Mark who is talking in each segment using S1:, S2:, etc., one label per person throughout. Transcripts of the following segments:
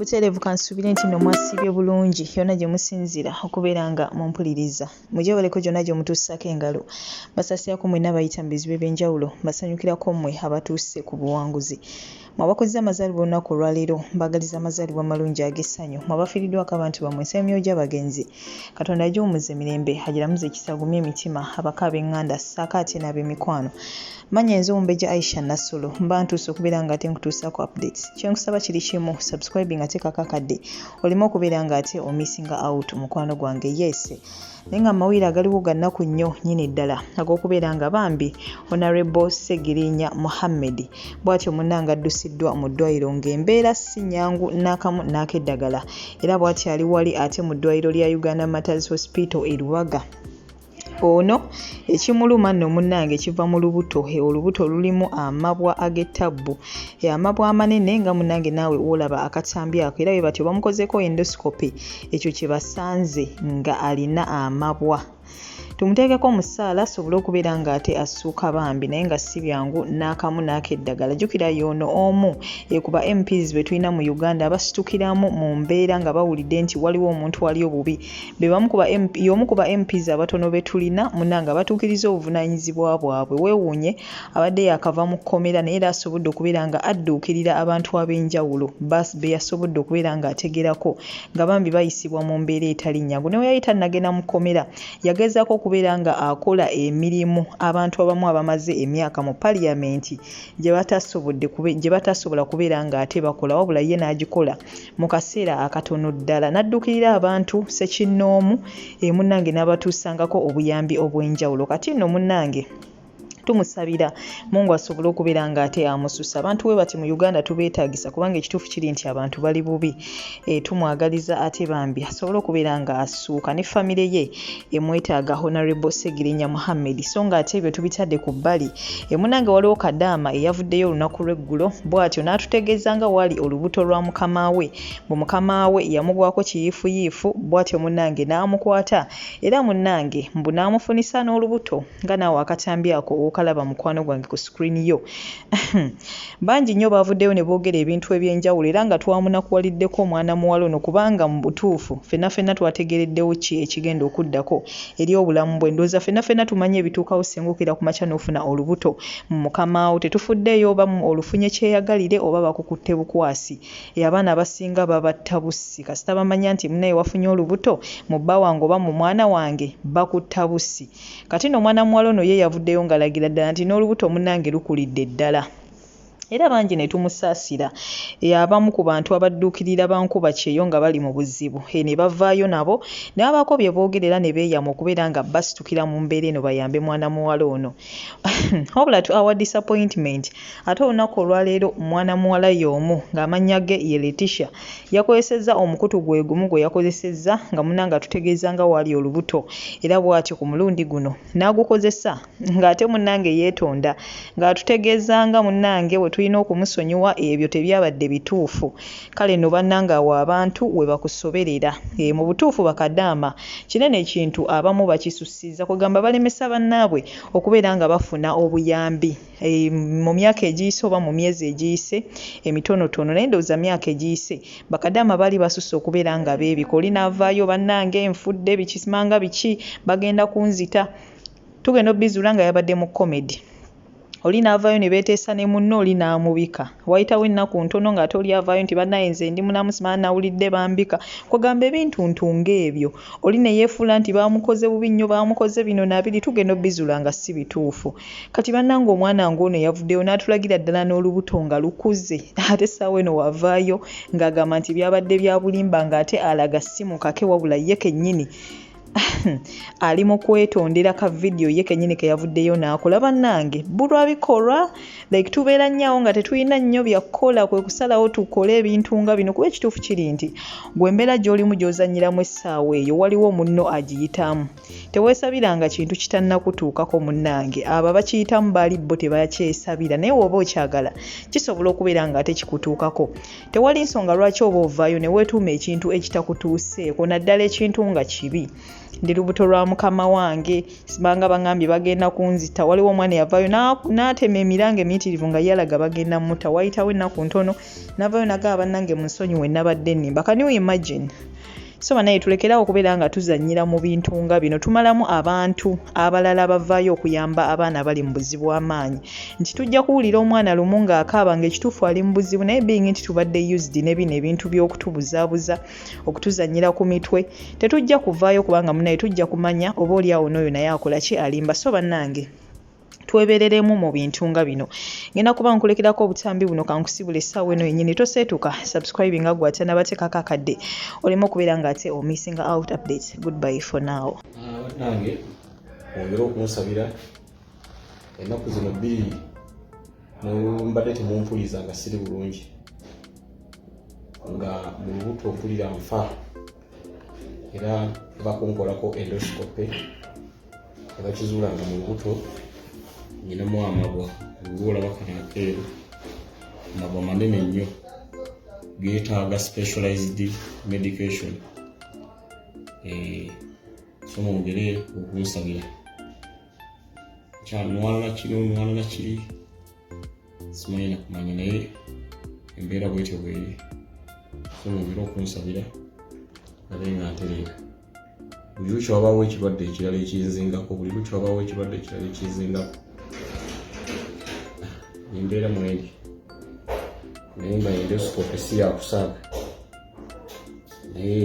S1: Butereevu kansubire nti nno mwasiibye bulungi yonna gye musinzira okubeera nga mumpuliriza. Mujebaleko gyonna gye mutuusako engalo. Basasirako mwenna bayita mu bizibu eby'enjawulo, basanyukirako mmwe abatuuse ku buwanguzi. Mwabakoze amazaalibwa olunaku olwaleero, mbagaliza amazaalibwa amalungi ag'essanyu. Mwabafiiriddwako abantu bammwe ensemyo gy'abagenzi. Katonda agiwummuze emirembe, agiramuze ekisagumye emitima, abaka ab'eŋŋanda ssaako ate n'ab'emikwano. Manya enzo Omumbejja Aisha Nassolo, mba ntuuse okubeera nga ate nkutuusaako updates. Kye nkusaba kiri kimu, subscribing ate kakakadde. Oleme okubeera nga ate omissinga out mukwano gwange yeese. Naye nga amawulire agaliwo ga nnaku nnyo nnyini ddala ag'okubeera nga bambi Honorable Segirinya Muhammad bw'atyo munnange addusiddwa mu ddwaliro ng'embeera si nnyangu n'akamu n'akeddagala. Era bw'atyo ali wali ate mu ddwaliro lya Uganda Maternity Hospital e Lubaga. Ono ekimuluma nno munnange kiva mu lubuto. Olubuto lulimu amabwa ag'ettabbu. Amabwa amanene nga munnange naawe olaba akatambi ako. Era bwe batyo bamukozeko endoscopy. Ekyo kye basanze nga alina amabwa. Tumuteekeko omusaala asobole okubeera nga ate assuuka bambi naye nga si byangu n'akamu n'akeddagala. Jjukira y'ono omu ku ba MPs be tulina mu Uganda abasitukiramu mu mbeera nga bawulidde nti waliwo omuntu wali obubi. Y'omu ku ba MPs abatono be tulina munnange abatuukiriza obuvunaanyizibwa bwabwe. Weewuunye abadde yakava mu kkomera naye era asobodde okubeera nga adduukirira abantu ab'enjawulo be yasobodde okubeera nga ategerako nga bambi bayisibwa mu mbeera etali nnyangu. Ne we yali tannagenda mu kkomera yagezaako okubeera nga akola emirimu abantu abamu abamaze emyaka mu paliyamenti gye batasobola kubeera nga ate bakola, wabula ye n'agikola mu kaseera akatono ddala. N'addukirira abantu ssekinnoomu munnange n'abatuusangako obuyambi obw'enjawulo. Kati nno munnange tumusabira Mungu asobole okubeera nga ate amususa. Abantu we bati mu Uganda tubeetaagisa kubanga ekituufu kiri nti abantu bali bubi. Tumwagaliza ate bambi asobole okubeera nga assuuka ne famire ye emwetaaga Honorable Segirinya Muhammad. So nga ate ebyo tubitadde ku bbali. Munnange waliwo Kadaama eyavuddeyo olunaku lw'eggulo bw'atyo n'atutegeeza nga wali olubuto lwa mukama we. Bwe mukama we yamugwako kiyiifuyiifu bw'atyo munnange n'amukwata era munnange mbu n'amufunisa n'olubuto nga naawe akatambi ako kalaba mukwano gwange ku screen yo. Bangi nnyo bavuddeyo ne boogera ebintu eby'enjawulo era nga twamunakuwaliddeko omwana muwala ono kubanga mu butuufu ffenna twategereddewo ki ekigenda okuddako eri obulamu bwe. Ndowooza ffenna tumanye ebituukawo singa okira ku makya n'ofuna olubuto mu mukama wo. Tetufuddeyo oba olufunye kyeyagalire oba bakukutte bukwasi. Abaana abasinga babatta bussi kasita bamanya nti munnaye wafunye olubuto mu bba wange oba mu mwana wange bakutta bussi. Kati nno omwana muwala ono ye yavuddeyo ng'alagira ddala nti n'olubuto munnange lukulidde ddala. Era bangi ne tumusaasira. Abamu ku bantu abadduukirira bankuba kyeyo nga bali mu buzibu ne bavaayo nabo ne babaako bye boogerera ne beeyama okubeera nga basitukira mu mbeera eno bayambe mwana muwala ono. Wabula to our disappointment ate olunaku olwaleero mwana muwala y'omu ng'amannya ge ye Letisha yakozesezza omukutu gwe gumu gwe yakozesezza nga munnange atutegeeza nga waali olubuto. Era bw'atyo ku mulundi guno n'agukozesa ng'ate munnange yeetonda ng'atutegeeza nga munnange bwe tulina okumusonyiwa ebyo tebyabadde bituufu. Kale nno bannange awo abantu we bakusoberera. Mu butuufu Bakadaama kinene ekintu abamu bakisussiza kugamba balemesa bannaabwe okubeera nga bafuna obuyambi mu myaka egiyise oba mu myezi egiyise emitonotono. Naye ndowooza myaka egiyise Bakadaama baali basusse okubeera nga beebika. Oli n'avaayo bannange nfudde bikisimanga biki bagenda kunzita. Tugenda obbizuula nga yabadde mu komedi. Oli n'avaayo ne beeteesa ne munno oli n'amubika. Wayitawo ennaku ntono ng'ate oli avaayo nti bannaye nze ndi munamusima nawulidde bambika. Kugamba ebintu ntunga ebyo. Oli ne yeefuula nti baamukoze bubi nnyo baamukoze bino nabiri. Tugenda obbizuula nga si bituufu. Kati bannange omwana ng'ono yavuddeyo n'atulagira ddala n'olubuto nga lukuze. Ate essaawa eno wavaayo ng'agamba nti byabadde bya bulimba ng'ate alaga si mukake wabula ye kennyini ali mu kwetondera ka video ye kennyini ke yavuddeyo n'akola. Bannange bulwa bikolwa like tubeera nnyawo nga tetulina nnyo byakukola kwe kusalawo tukole ebintu nga bino kuba ekituufu kiri nti gwe embeera gy'olimu gy'ozannyiramu essaawa eyo waliwo munno agiyitamu. Teweesabiranga kintu kitannakutuukako munnange. Abo abakiyitamu baali bo tebakyesabira naye woba okyagala kisobola okubeera nga ate kikutuukako. Tewali nsonga lwaki oba ovaayo ne weetuuma ekintu ekitakutuuseeko naddala ekintu nga kibi. ndi lubuto lwa mukama wange sibanga bangambye bagenda kunzita waliwo omwana yavayo n'atema emiranga emiyitirivu nga yalaga bagenda mutta wayitawo ennaku ntono navayo nagaba bannange munsonyiwe nabadde nnimba can you imagine so banaye tulekerawo okubeera nga tuzannyira mu bintu nga bino tumalamu abantu abalala bavaayo okuyamba abaana bali mu buzibu bw'amaanyi nti tujja kuwulira omwana lumu ng'akaaba ng'ekituufu ali mu buzibu naye being nti tubadde used ne bino ebintu by'okutubuzaabuza okutuzannyira ku mitwe tetujja kuvaayo kubanga munaye tujja kumanya oba oli awo n'oyo naye akola ki alimba so bannange twebereremu mu bintu nga bino ngenda kuba nkulekerako obutambi buno kankusibula essaawa eno yennyini toseetuka subscribe nga gwe ate nabateekako akadde oleme okubeera nga ate omissing out updates. Goodbye for now.
S2: Nange ongera okunsabira ennaku zino bbiri mbadde temumpuliriza nga siri bulungi nga mu lubuto mpulira nfa era bakunkolako endosikope ebakizuula nga mu lubuto nyinamu amagwa olwola bakana akeeru amagwa manene nnyo geetaaga specialized medication so mwongere okunsabira kyamwalala kiri simanyi nakumanya naye embeera bwetyo bweri so mwongere okunsabira naye nga ntereera buli lukya wabaawo ekirwadde ekirala ekinzingako embeera mweri naye nga endosikope si yakusaaga naye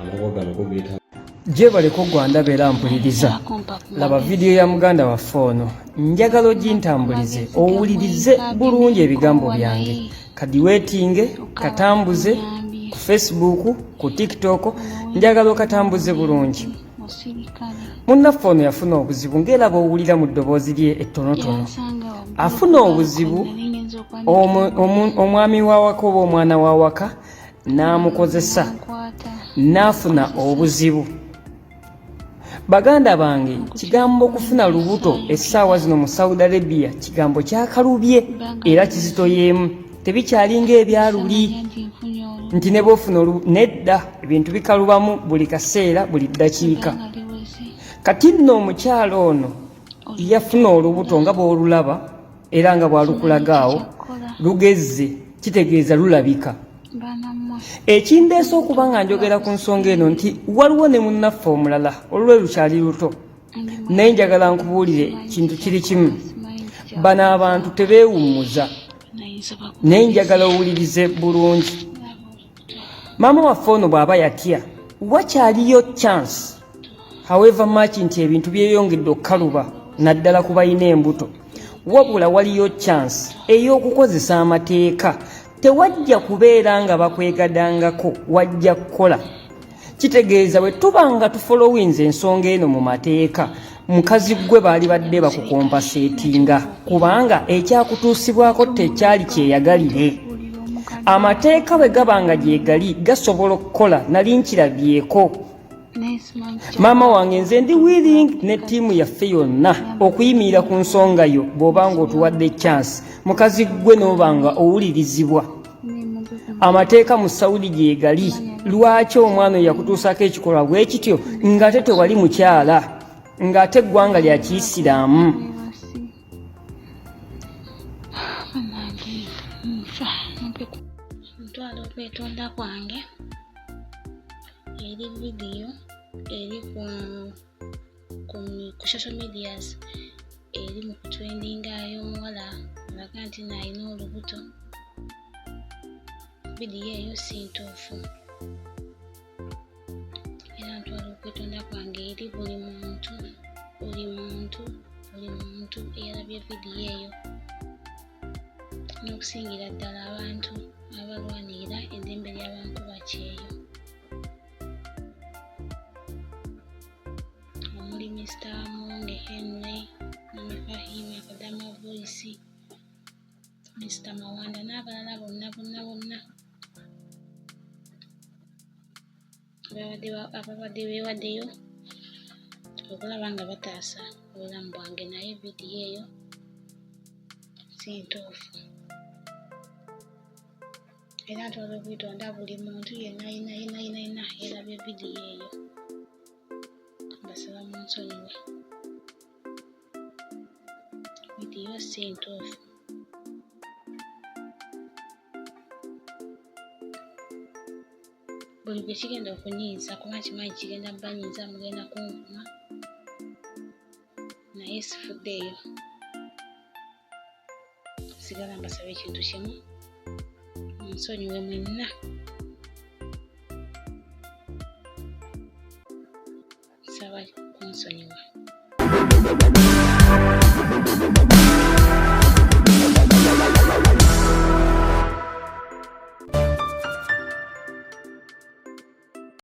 S2: amagwa gano go geetaaga
S3: gyebaleko gwandaba era mpuliriza laba vidiyo ya muganda waffe ono njagala ogintambulize owulirize bulungi ebigambo byange kadi weetinge katambuze ku Facebook ku TikTok njagala okatambuze bulungi munnaffe ono yafuna obuzibu ng'eraba owulira mu ddoboozi lye ettonotono afuna obuzibu omwami wawaka oba omwana wawaka n'amukozesa n'afuna obuzibu baganda bange kigambo okufuna lubuto essaawa zino mu Saudi Arabia kigambo kyakalubye era kizitoyeemu tebikyalinga ebyaluli nti ne bwofuna nedda ebintu bikalubamu buli kaseera buli ddakiika kati nno omukyalo ono yafuna olubuto nga bw'olulaba era nga bw'alukulagaawo lugezze kitegeeza lulabika ekindeesa okuba nga njogera ku nsonga eno nti waliwo ne munnaffe omulala olulwe lukyali luto naye njagala nkubuulire kintu kiri kimu bano abantu tebeewummuza naye njagala owulirize bulungi maama waffe ono bw'aba yatya wakyaliyo chance however much nti ebintu byeyongedde okukaluba naddala ku balina embuto wabula waliyo chance ey'okukozesa amateeka tewajja kubeera nga bakwegadangako wajja kukola kitegeeza bwe tuba nga tufolowinza ensonga eno mu mateeka mukazi gwe baali badde bakukompaseetinga kubanga ekyakutuusibwako tekyali kyeyagalire amateeka bwe gaba nga gyegali gasobola okukola nali nkirabyeko maama wange nze ndi willing ne ttiimu yaffe yonna okuyimirira ku nsonga yo bw'oba nga otuwadde chance mukazi gwe n'oba nga owulirizibwa amateeka mu Saudi gyegali lwaki omwana oyo yakutuusako ekikolwa bwe kityo ng'ate tewali mukyala ng'ate eggwanga lya Kiisiraamu
S4: ntwala okwetonda kwange eri vidiyo eri ku social medias eri mu kutrendingayo omuwala alaga nti naalina olubuto vidiyo eyo si ntuufu era ntwala okwetonda kwange eri buli muntu eyalabye vidiyo eyo n'okusingira ddala abantu abalwanirira eddembe ly'abantu bakyeyo omuli Mr. Amonge Henry Namifahim Akadama Voice Mr. Mawanda n'abalala bonna ababadde beewaddeyo okulaba nga bataasa obulamu bwange naye vidiyo eyo si ntuufu era ntwala okwitonda buli muntu yenna yerabye vidiyo eyo mbasaba munsonyiwe vidiyo si ntuufu buli gwe kigenda okunyiiza kuba kimanyi kigenda banyiiza mugenda kunkuma naye sifuddeeyo sigala mbasaba ekintu kimu munsonyiwe mwenna saba kunsonyiwa